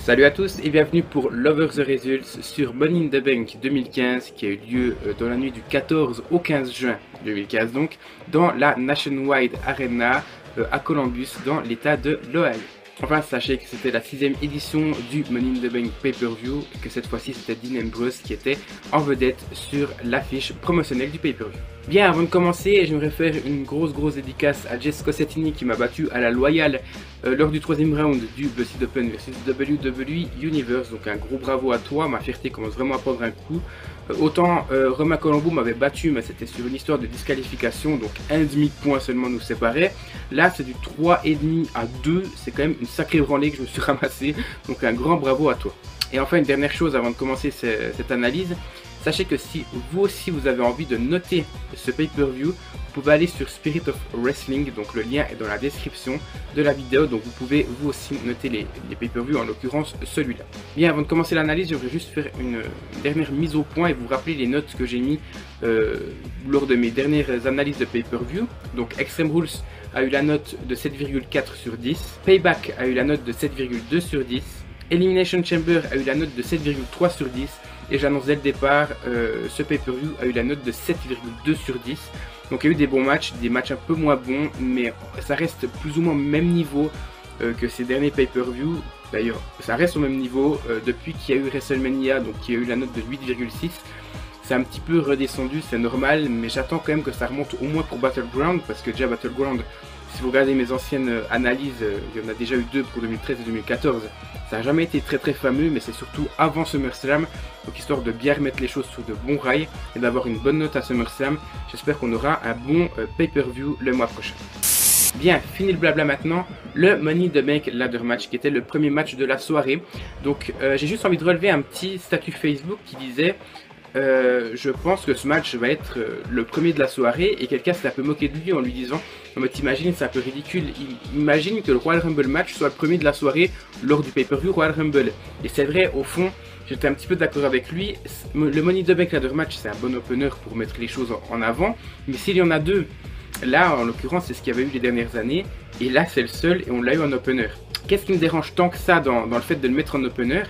Salut à tous et bienvenue pour Lover the Results sur Money in the Bank 2015 qui a eu lieu dans la nuit du 14 au 15 juin 2015 donc dans la Nationwide Arena à Columbus dans l'état de l'Ohio. Enfin, sachez que c'était la 6e édition du Money in the Bank Pay-Per-View et que cette fois-ci c'était Dean Ambrose qui était en vedette sur l'affiche promotionnelle du Pay-Per-View. Bien, avant de commencer, j'aimerais faire une grosse dédicace à Jess Cossettini qui m'a battu à la loyale lors du 3e round du Busted Open vs WWE Universe. Donc un gros bravo à toi, ma fierté commence vraiment à prendre un coup. Autant Romain Colombo m'avait battu, mais c'était sur une histoire de disqualification, donc un demi-point seulement nous séparait. Là c'est du 3,5 à 2, c'est quand même une sacrée branlée que je me suis ramassé, donc un grand bravo à toi. Et enfin une dernière chose avant de commencer cette analyse, sachez que si vous aussi vous avez envie de noter ce pay-per-view, vous pouvez aller sur Spirit of Wrestling, donc le lien est dans la description de la vidéo, donc vous pouvez vous aussi noter les pay-per-view, en l'occurrence celui-là. Bien, avant de commencer l'analyse, je voudrais juste faire une dernière mise au point et vous rappeler les notes que j'ai mis lors de mes dernières analyses de pay-per-view. Donc Extreme Rules a eu la note de 7,4 sur 10, Payback a eu la note de 7,2 sur 10, Elimination Chamber a eu la note de 7,3 sur 10, et j'annonce dès le départ, ce pay-per-view a eu la note de 7,2 sur 10. Donc il y a eu des bons matchs, des matchs un peu moins bons, mais ça reste plus ou moins au même niveau que ces derniers pay-per-view. D'ailleurs, ça reste au même niveau depuis qu'il y a eu WrestleMania, donc qui a eu la note de 8,6. C'est un petit peu redescendu, c'est normal, mais j'attends quand même que ça remonte au moins pour Battleground, parce que déjà Battleground, si vous regardez mes anciennes analyses, il y en a déjà eu 2 pour 2013 et 2014. Ça n'a jamais été très fameux, mais c'est surtout avant SummerSlam, donc histoire de bien remettre les choses sur de bons rails et d'avoir une bonne note à SummerSlam. J'espère qu'on aura un bon pay-per-view le mois prochain. Bien, fini le blabla maintenant, le Money in the Bank Ladder Match qui était le premier match de la soirée. Donc j'ai juste envie de relever un petit statut Facebook qui disait je pense que ce match va être le premier de la soirée, et quelqu'un s'est un peu moqué de lui en lui disant non mais t'imagines, c'est un peu ridicule, imagine que le Royal Rumble match soit le premier de la soirée lors du pay-per-view Royal Rumble. Et c'est vrai, au fond j'étais un petit peu d'accord avec lui, le Money in the Bank Ladder Match c'est un bon opener pour mettre les choses en avant, mais s'il y en a deux, là en l'occurrence c'est ce qu'il y avait eu les dernières années, et là c'est le seul et on l'a eu en opener. Qu'est-ce qui me dérange tant que ça dans le fait de le mettre en opener?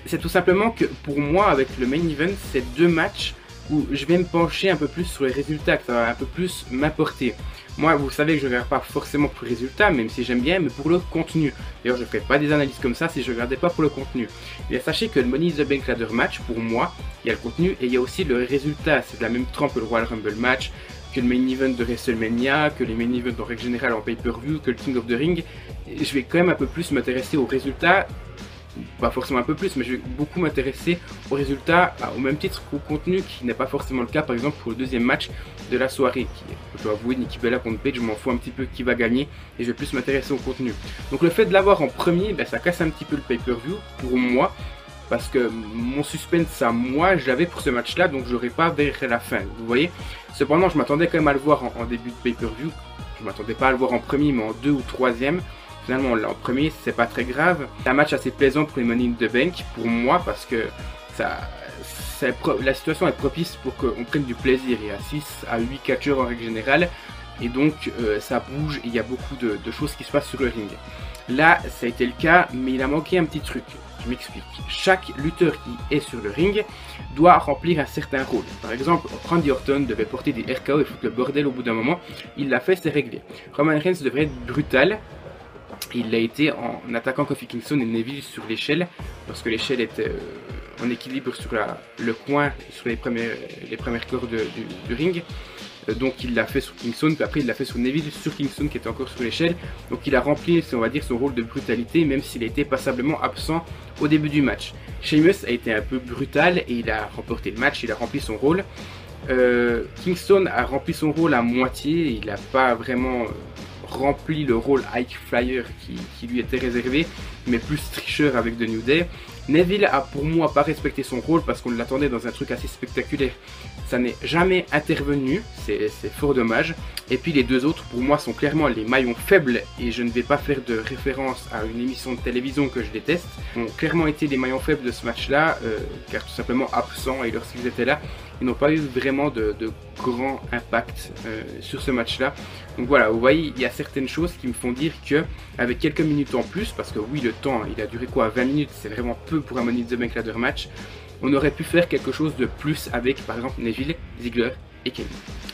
C'est tout simplement que pour moi avec le main event, c'est deux matchs où je vais me pencher un peu plus sur les résultats, que ça va un peu plus m'apporter. Moi vous savez que je ne regarde pas forcément pour les résultats, même si j'aime bien, mais pour le contenu. D'ailleurs je ne ferais pas des analyses comme ça si je ne regardais pas pour le contenu. Et sachez que le Money in the Bank Ladder Match, pour moi, il y a le contenu et il y a aussi le résultat. C'est de la même trempe que le Royal Rumble Match, que le main event de WrestleMania, que les main events en règle générale en pay-per-view, que le King of the Ring. Et je vais quand même un peu plus m'intéresser aux résultats, pas forcément un peu plus, mais je vais beaucoup m'intéresser aux résultats au même titre qu'au contenu, qui n'est pas forcément le cas par exemple pour le deuxième match de la soirée, qui je dois avouer, Nikki Bella contre Paige, je m'en fous un petit peu qui va gagner et je vais plus m'intéresser au contenu. Donc le fait de l'avoir en premier, ça casse un petit peu le pay-per-view pour moi, parce que mon suspense à moi, je l'avais pour ce match-là, donc je l'aurais pas vers la fin, vous voyez. Cependant, je m'attendais quand même à le voir en début de pay-per-view. Je m'attendais pas à le voir en premier, mais en 2 ou 3e. Finalement, on l'a en premier, c'est pas très grave. C'est un match assez plaisant pour les Money in the Bank, pour moi, parce que la situation est propice pour qu'on prenne du plaisir. Il y a 6 à 8 catcheurs en règle générale, et donc ça bouge, et il y a beaucoup de choses qui se passent sur le ring. Là, ça a été le cas, mais il a manqué un petit truc. Je m'explique. Chaque lutteur qui est sur le ring doit remplir un certain rôle. Par exemple, Randy Orton devait porter des RKO et foutre le bordel au bout d'un moment. Il l'a fait, c'est réglé. Roman Reigns devrait être brutal. Il l'a été en attaquant Kofi Kingston et Neville sur l'échelle, lorsque l'échelle était en équilibre sur le coin, sur les premières cordes du ring. Donc il l'a fait sur Kingston, puis après il l'a fait sur Neville, sur Kingston qui était encore sur l'échelle. Donc il a rempli, on va dire, son rôle de brutalité, même s'il a été passablement absent au début du match. Sheamus a été un peu brutal et il a remporté le match, il a rempli son rôle. Kingston a rempli son rôle à moitié, il n'a pas vraiment rempli le rôle High Flyer qui lui était réservé, mais plus tricheur avec The New Day. Neville a pour moi pas respecté son rôle parce qu'on l'attendait dans un truc assez spectaculaire. Ça n'est jamais intervenu, c'est fort dommage. Et puis les deux autres pour moi sont clairement les maillons faibles, et je ne vais pas faire de référence à une émission de télévision que je déteste, ont clairement été les maillons faibles de ce match là, car tout simplement absents, et lorsqu'ils étaient là, ils n'ont pas eu vraiment de grand impact sur ce match-là. Donc voilà, vous voyez, il y a certaines choses qui me font dire que avec quelques minutes en plus, parce que oui, le temps, il a duré quoi, 20 minutes, c'est vraiment peu pour un Money in the Bank ladder match, on aurait pu faire quelque chose de plus avec, par exemple, Neville, Ziggler et Kane.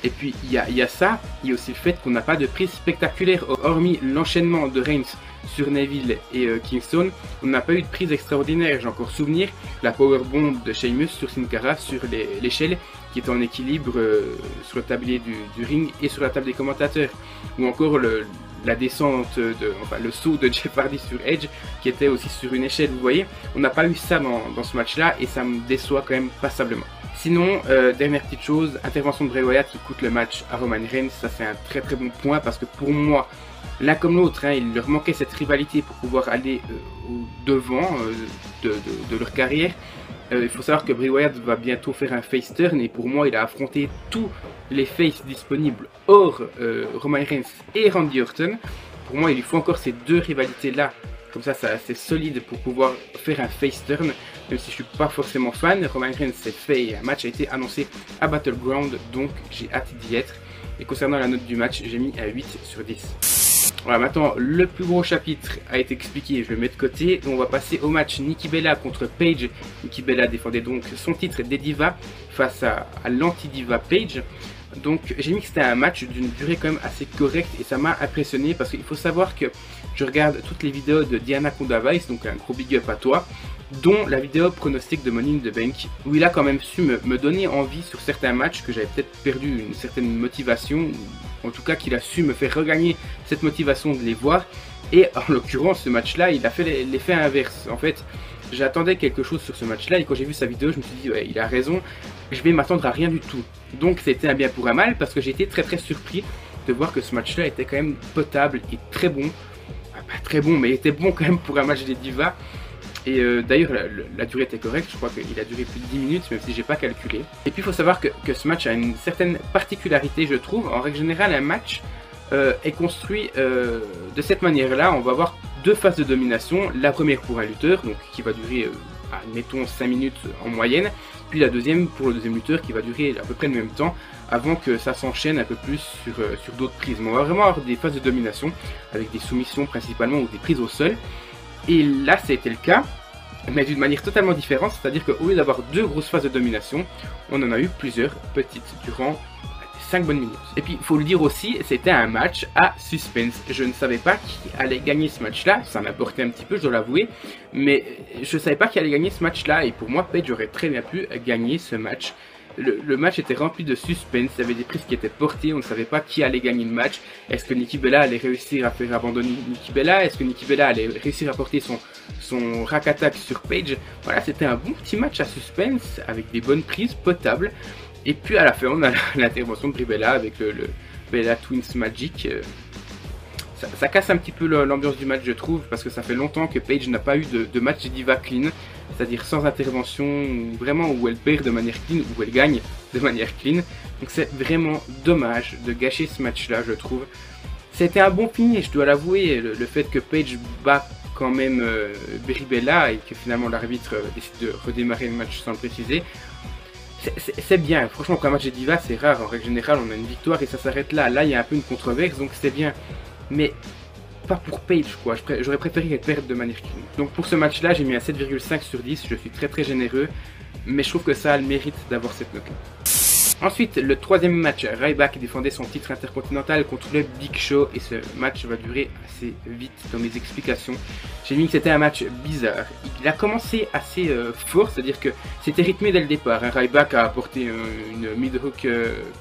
Et puis, il y a ça, il y a aussi le fait qu'on n'a pas de prise spectaculaire, hormis l'enchaînement de Reigns sur Neville et Kingston, on n'a pas eu de prise extraordinaire. J'ai encore souvenir la powerbomb de Sheamus sur Sin Cara sur l'échelle qui était en équilibre sur le tablier du ring et sur la table des commentateurs, ou encore la descente, enfin le saut de Jeff Hardy sur Edge qui était aussi sur une échelle. Vous voyez, on n'a pas eu ça dans ce match là et ça me déçoit quand même passablement. Sinon, dernière petite chose, intervention de Bray Wyatt qui coûte le match à Roman Reigns, ça c'est un très très bon point parce que pour moi, l'un comme l'autre, il leur manquait cette rivalité pour pouvoir aller au devant de leur carrière. Il faut savoir que Bray Wyatt va bientôt faire un face turn et pour moi il a affronté tous les faces disponibles hors Roman Reigns et Randy Orton. Pour moi il lui faut encore ces deux rivalités là, comme ça c'est assez solide pour pouvoir faire un face turn, même si je suis pas forcément fan. Roman Reigns s'est fait et un match a été annoncé à Battleground, donc j'ai hâte d'y être. Et concernant la note du match, j'ai mis à 8 sur 10. Voilà, maintenant le plus gros chapitre a été expliqué, je le mets de côté. On va passer au match Nikki Bella contre Paige. Nikki Bella défendait donc son titre des Divas face à l'anti-diva Paige. Donc j'ai mis que c'était un match d'une durée quand même assez correcte et ça m'a impressionné parce qu'il faut savoir que je regarde toutes les vidéos de Diana Kondavice, donc un gros big up à toi, dont la vidéo pronostic de Money in the Bank, où il a quand même su me donner envie sur certains matchs que j'avais peut-être perdu une certaine motivation, ou en tout cas qu'il a su me faire regagner cette motivation de les voir. Et en l'occurrence, ce match-là, il a fait l'effet inverse. En fait, j'attendais quelque chose sur ce match-là et quand j'ai vu sa vidéo, je me suis dit, ouais, il a raison, je vais m'attendre à rien du tout. Donc c'était un bien pour un mal parce que j'ai été très très surpris de voir que ce match-là était quand même potable et très bon. Pas très bon, mais il était bon quand même pour un match des Divas. Et d'ailleurs la durée était correcte, je crois qu'il a duré plus de 10 minutes même si j'ai pas calculé. Et puis il faut savoir que ce match a une certaine particularité, je trouve. En règle générale, un match est construit de cette manière là. On va avoir deux phases de domination, la première pour un lutteur, donc qui va durer admettons 5 minutes en moyenne, puis la deuxième pour le deuxième lutteur qui va durer à peu près le même temps avant que ça s'enchaîne un peu plus sur d'autres prises. Mais on va vraiment avoir des phases de domination avec des soumissions principalement ou des prises au sol. Et là, c'était le cas, mais d'une manière totalement différente, c'est-à-dire qu'au lieu d'avoir deux grosses phases de domination, on en a eu plusieurs petites durant 5 bonnes minutes. Et puis, il faut le dire aussi, c'était un match à suspense. Je ne savais pas qui allait gagner ce match-là, ça m'importait un petit peu, je dois l'avouer, mais je ne savais pas qui allait gagner ce match-là, et pour moi, Paige aurait très bien pu gagner ce match. Le match était rempli de suspense, il y avait des prises qui étaient portées, on ne savait pas qui allait gagner le match. Est-ce que Nikki Bella allait réussir à faire abandonner Nikki Bella? Est-ce que Nikki Bella allait réussir à porter son rack attack sur Paige? Voilà, c'était un bon petit match à suspense avec des bonnes prises potables. Et puis à la fin, on a l'intervention de Brie Bella avec le Bella Twins Magic. Ça casse un petit peu l'ambiance du match, je trouve, parce que ça fait longtemps que Paige n'a pas eu de match diva clean, c'est-à-dire sans intervention, vraiment où elle perd de manière clean, où elle gagne de manière clean. Donc c'est vraiment dommage de gâcher ce match-là, je trouve. C'était un bon finish, je dois l'avouer, le fait que Paige bat quand même Brie Bella et que finalement l'arbitre décide de redémarrer le match sans le préciser. C'est bien, franchement pour un match de diva c'est rare, en règle générale on a une victoire et ça s'arrête là. Là il y a un peu une controverse donc c'est bien. Mais pas pour Paige quoi, j'aurais préféré qu'elle perde de manière clean. Donc pour ce match là j'ai mis un 7,5 sur 10, je suis très très généreux, mais je trouve que ça a le mérite d'avoir cette note. Ensuite le troisième match, Ryback défendait son titre intercontinental contre le Big Show et ce match va durer assez vite dans mes explications. J'ai mis que c'était un match bizarre, il a commencé assez fort, c'est-à-dire que c'était rythmé dès le départ. Ryback a apporté une mid-hook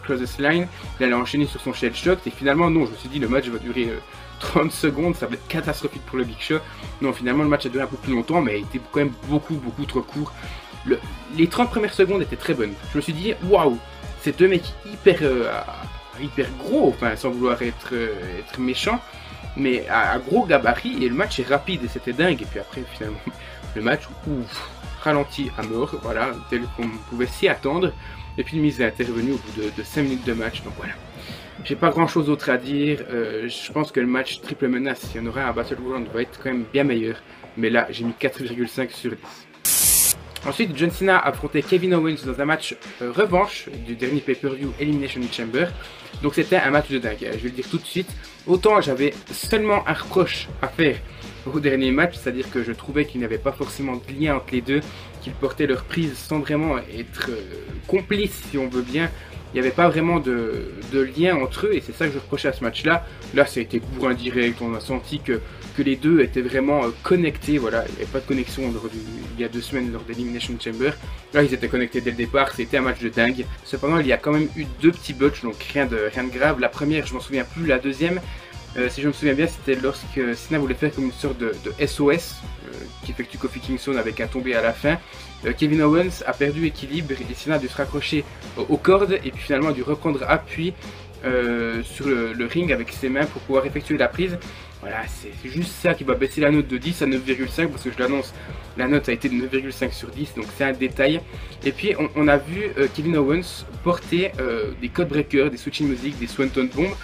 closest line, il allait enchaîner sur son shell shot et finalement non, je me suis dit le match va durer 30 secondes, ça va être catastrophique pour le Big Show. Non, finalement le match a duré un peu plus longtemps mais il était quand même beaucoup trop court. Les 30 premières secondes étaient très bonnes, je me suis dit waouh, c'est deux mecs hyper gros, enfin sans vouloir être méchant, mais à gros gabarit et le match est rapide et c'était dingue. Et puis après finalement le match ralenti à mort, voilà, tel qu'on pouvait s'y attendre. Et puis une mise est intervenue au bout de 5 minutes de match, donc voilà. J'ai pas grand chose d'autre à dire, je pense que le match triple menace, s'il y en aura un Battleground, va être quand même bien meilleur. Mais là j'ai mis 4,5 sur 10. Ensuite, John Cena affrontait Kevin Owens dans un match revanche du dernier pay-per-view Elimination Chamber. Donc c'était un match de dingue, je vais le dire tout de suite. Autant j'avais seulement un reproche à faire au dernier match, c'est-à-dire que je trouvais qu'il n'y avait pas forcément de lien entre les deux, qu'ils portaient leur prise sans vraiment être complices si on veut bien. Il n'y avait pas vraiment de lien entre eux et c'est ça que je reprochais à ce match-là. Là, ça a été bourrin direct, on a senti que les deux étaient vraiment connectés. Voilà, il n'y avait pas de connexion il y a 2 semaines lors d'Elimination Chamber. Là, ils étaient connectés dès le départ, c'était un match de dingue. Cependant, il y a quand même eu 2 petits botches, donc rien de grave. La première, je m'en souviens plus, la deuxième, si je me souviens bien, c'était lorsque Cena voulait faire comme une sorte de SOS qui effectue Kofi Kingston avec un tombé à la fin. Kevin Owens a perdu équilibre et Cena a dû se raccrocher aux cordes et puis finalement a dû reprendre appui sur le ring avec ses mains pour pouvoir effectuer la prise. Voilà, c'est juste ça qui va baisser la note de 10 à 9,5 parce que je l'annonce, la note a été de 9,5 sur 10, donc c'est un détail. Et puis on a vu Kevin Owens porter des code breakers, des switching music, des swanton bombs.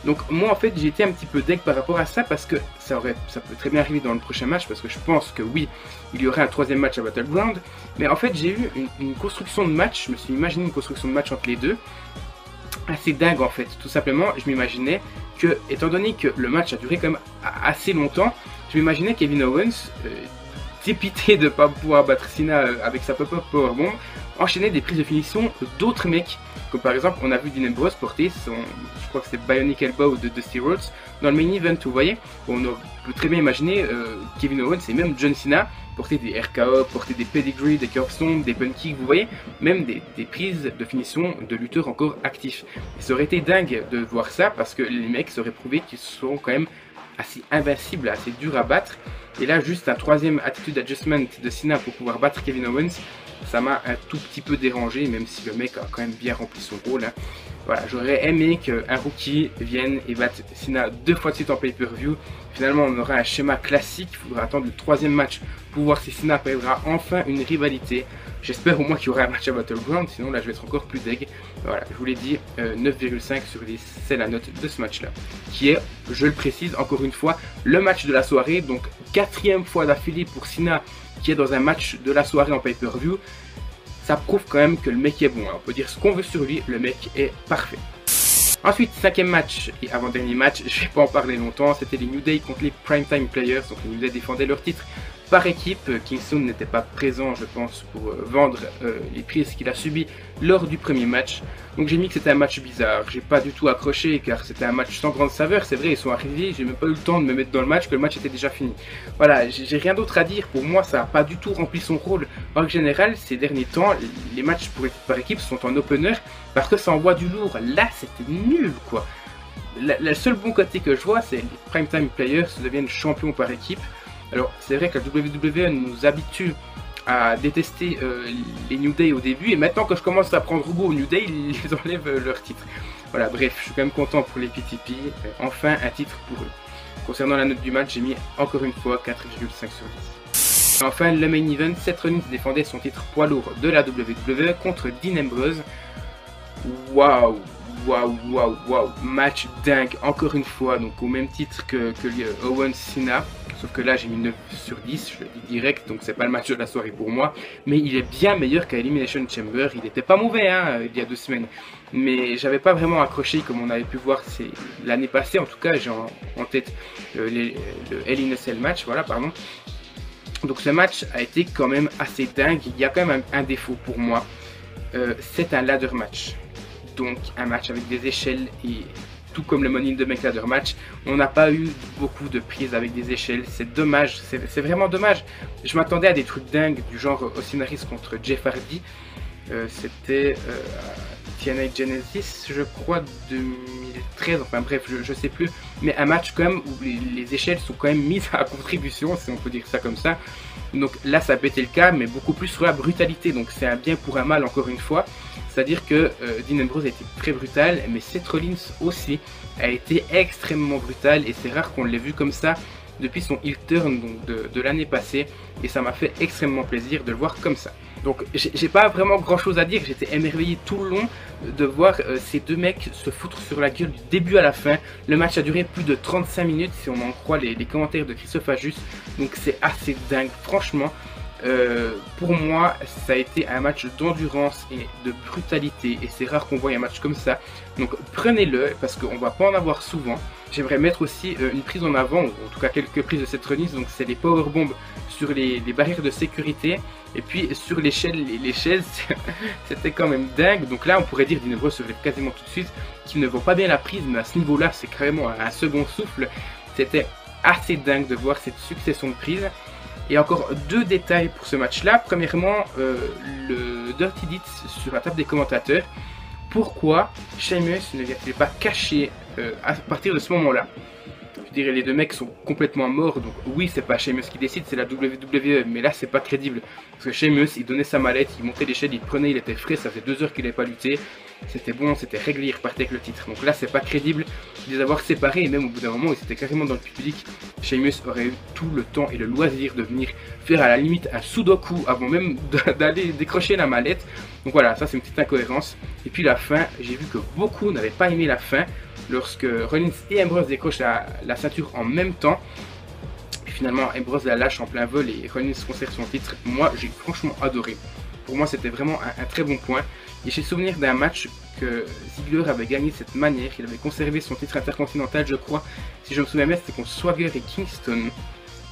Donc moi en fait j'ai été un petit peu deg par rapport à ça parce que ça peut très bien arriver dans le prochain match parce que je pense que oui, il y aurait un 3e match à Battleground. Mais en fait j'ai eu une construction de match, je me suis imaginé une construction de match entre les deux assez dingue en fait. Tout simplement je m'imaginais que, étant donné que le match a duré quand même assez longtemps, je m'imaginais Kevin Owens dépité de ne pas pouvoir battre Cena avec sa pop-up powerbomb, enchaîner des prises de finition d'autres mecs. Comme par exemple, on a vu Dean Ambrose porter je crois que c'est Bionic Elbow de Dusty Rhodes dans le main event, vous voyez. On peut très bien imaginer Kevin Owens et même John Cena porter des RKO, porter des pedigree, des curbstones, des pun kicks, vous voyez, même des prises de finition de lutteurs encore actifs. Et ça aurait été dingue de voir ça parce que les mecs auraient prouvé qu'ils sont quand même assez invincibles, assez durs à battre. Et là, juste un 3e attitude adjustment de Cena pour pouvoir battre Kevin Owens, ça m'a un tout petit peu dérangé, même si le mec a quand même bien rempli son rôle. Hein. Voilà, j'aurais aimé qu'un rookie vienne et batte Cena 2 fois de suite en pay-per-view. Finalement, on aura un schéma classique. Il faudra attendre le 3e match pour voir si Cena perdra enfin une rivalité. J'espère au moins qu'il y aura un match à Battleground, sinon là je vais être encore plus deg. Voilà, je vous l'ai dit, 9,5 sur 10, c'est la note de ce match-là. Qui est, je le précise encore une fois, le match de la soirée. Donc 4e fois d'affilée pour Cena qui est dans un match de la soirée en pay-per-view. Ça prouve quand même que le mec est bon. Hein. On peut dire ce qu'on veut sur lui, le mec est parfait. Ensuite, 5e match et avant-dernier match, je vais pas en parler longtemps, c'était les New Day contre les Primetime Players. Donc les New Day défendaient leur titre par équipe. Kingston n'était pas présent, je pense, pour vendre les prises qu'il a subies lors du premier match. Donc j'ai mis que c'était un match bizarre. J'ai pas du tout accroché car c'était un match sans grande saveur. C'est vrai, ils sont arrivés, j'ai même pas eu le temps de me mettre dans le match, que le match était déjà fini. Voilà, j'ai rien d'autre à dire. Pour moi, ça a pas du tout rempli son rôle. En général, ces derniers temps, les matchs par équipe sont en opener parce que ça envoie du lourd. Là, c'était nul, quoi. Le seul bon côté que je vois, c'est les Primetime Players deviennent champions par équipe. Alors, c'est vrai que la WWE nous habitue à détester les New Day au début, et maintenant que je commence à prendre goût aux New Day, ils enlèvent leur titre. Voilà, bref, je suis quand même content pour les PTP, enfin un titre pour eux. Concernant la note du match, j'ai mis encore une fois 4,5 sur 10. Et enfin, le main event, Seth Rollins défendait son titre poids lourd de la WWE contre Dean Ambrose. Waouh! Waouh, match dingue, encore une fois, donc au même titre que Owens Cena, sauf que là j'ai mis 9 sur 10, je le dis direct, donc c'est pas le match de la soirée pour moi, mais il est bien meilleur qu'à Elimination Chamber. Il était pas mauvais hein, il y a 2 semaines, mais j'avais pas vraiment accroché comme on avait pu voir l'année passée, en tout cas j'ai en tête le Hell in a Cell match, voilà, pardon. Donc ce match a été quand même assez dingue. Il y a quand même un défaut pour moi, c'est un ladder match. Donc un match avec des échelles et tout comme le Money in the Bank ladder match, on n'a pas eu beaucoup de prises avec des échelles. C'est dommage, c'est vraiment dommage. Je m'attendais à des trucs dingues du genre Austin Harris contre Jeff Hardy. C'était TNA Genesis, je crois, 2013, enfin bref, je sais plus. Mais un match quand même où les échelles sont quand même mises à contribution, si on peut dire ça comme ça. Donc là, ça a pété le cas, mais beaucoup plus sur la brutalité. Donc c'est un bien pour un mal, encore une fois. C'est-à-dire que Dean Ambrose a été très brutal, mais Seth Rollins aussi a été extrêmement brutal. Et c'est rare qu'on l'ait vu comme ça depuis son heel turn donc de l'année passée. Et ça m'a fait extrêmement plaisir de le voir comme ça. Donc j'ai pas vraiment grand chose à dire, j'étais émerveillé tout le long de voir ces deux mecs se foutre sur la gueule du début à la fin. Le match a duré plus de 35 minutes si on en croit les commentaires de Christophe Ajus, donc c'est assez dingue, franchement. Pour moi, ça a été un match d'endurance et de brutalité, et c'est rare qu'on voit un match comme ça. Donc prenez-le, parce qu'on va pas en avoir souvent. J'aimerais mettre aussi une prise en avant, ou en tout cas quelques prises de cette remise. Donc c'est les powerbombs sur les barrières de sécurité, et puis sur l'échelle, les chaises, c'était quand même dingue. Donc là, on pourrait dire d'Inebreux se relève quasiment tout de suite, qu'il ne vaut pas bien la prise, mais à ce niveau-là, c'est carrément un second souffle. C'était assez dingue de voir cette succession de prises. Et encore deux détails pour ce match-là. Premièrement, le Dirty Deeds sur la table des commentateurs. Pourquoi Sheamus ne vient-il pas cacher à partir de ce moment-là? Je dirais les deux mecs sont complètement morts, donc oui, c'est pas Sheamus qui décide, c'est la WWE, mais là c'est pas crédible. Parce que Sheamus, il donnait sa mallette, il montait l'échelle, il prenait, il était frais, ça faisait 2 heures qu'il n'avait pas lutté. C'était bon, c'était réglé, il repartait avec le titre. Donc là, c'est pas crédible de les avoir séparés, et même au bout d'un moment, ils étaient carrément dans le public. Sheamus aurait eu tout le temps et le loisir de venir faire à la limite un sudoku avant même d'aller décrocher la mallette. Donc voilà, ça c'est une petite incohérence. Et puis la fin, j'ai vu que beaucoup n'avaient pas aimé la fin, lorsque Rollins et Ambrose décrochent la ceinture en même temps. Puis finalement, Ambrose la lâche en plein vol et Rollins conserve son titre. Moi, j'ai franchement adoré. Pour moi, c'était vraiment un très bon point. Et j'ai souvenir d'un match que Ziggler avait gagné de cette manière. Il avait conservé son titre intercontinental, je crois. Si je me souviens bien, c'était contre Swagger et Kingston.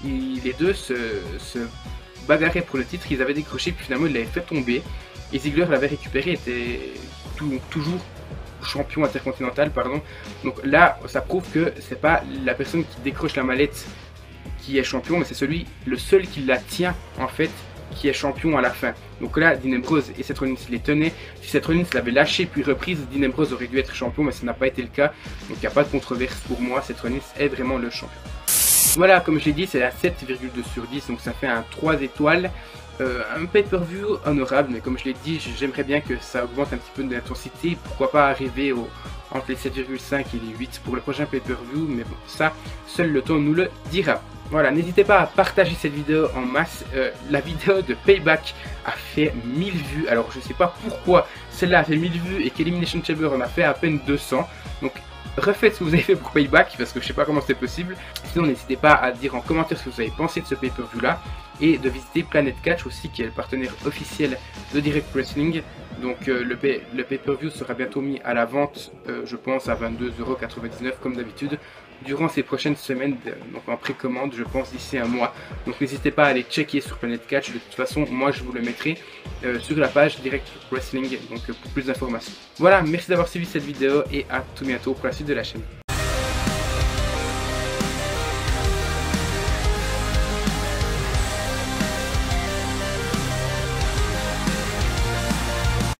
Les deux se bagarraient pour le titre. Ils avaient décroché, puis finalement, ils l'avaient fait tomber. Et Ziggler l'avait récupéré, était toujours champion intercontinental, pardon. Donc là, ça prouve que c'est pas la personne qui décroche la mallette qui est champion, mais c'est le seul qui la tient en fait, qui est champion à la fin. Donc là, Dean Ambrose et Seth Rollins les tenaient. Si Seth Rollins l'avait lâché puis reprise, Dean Ambrose aurait dû être champion, mais ça n'a pas été le cas. Donc il n'y a pas de controverse pour moi, Seth Rollins est vraiment le champion. Voilà, comme je l'ai dit, c'est à 7,2 sur 10, donc ça fait un 3 étoiles. Un pay-per-view honorable, mais comme je l'ai dit, j'aimerais bien que ça augmente un petit peu d'intensité. Pourquoi pas arriver entre les 7,5 et les 8 pour le prochain pay-per-view, mais bon, ça, seul le temps nous le dira. Voilà, n'hésitez pas à partager cette vidéo en masse. La vidéo de Payback a fait 1000 vues. Alors je sais pas pourquoi celle-là a fait 1000 vues et qu'Elimination Chamber en a fait à peine 200. Donc refaites ce que vous avez fait pour Payback, parce que je sais pas comment c'est possible. Sinon n'hésitez pas à dire en commentaire ce que vous avez pensé de ce pay-per-view là. Et de visiter Planet Catch aussi, qui est le partenaire officiel de Direct Wrestling. Donc le pay-per-view sera bientôt mis à la vente, je pense à 22,99 € comme d'habitude, durant ces prochaines semaines, donc en précommande, je pense d'ici un mois. Donc n'hésitez pas à aller checker sur Planet Catch. De toute façon, moi je vous le mettrai sur la page Direct Wrestling, donc pour plus d'informations. Voilà, merci d'avoir suivi cette vidéo et à tout bientôt pour la suite de la chaîne.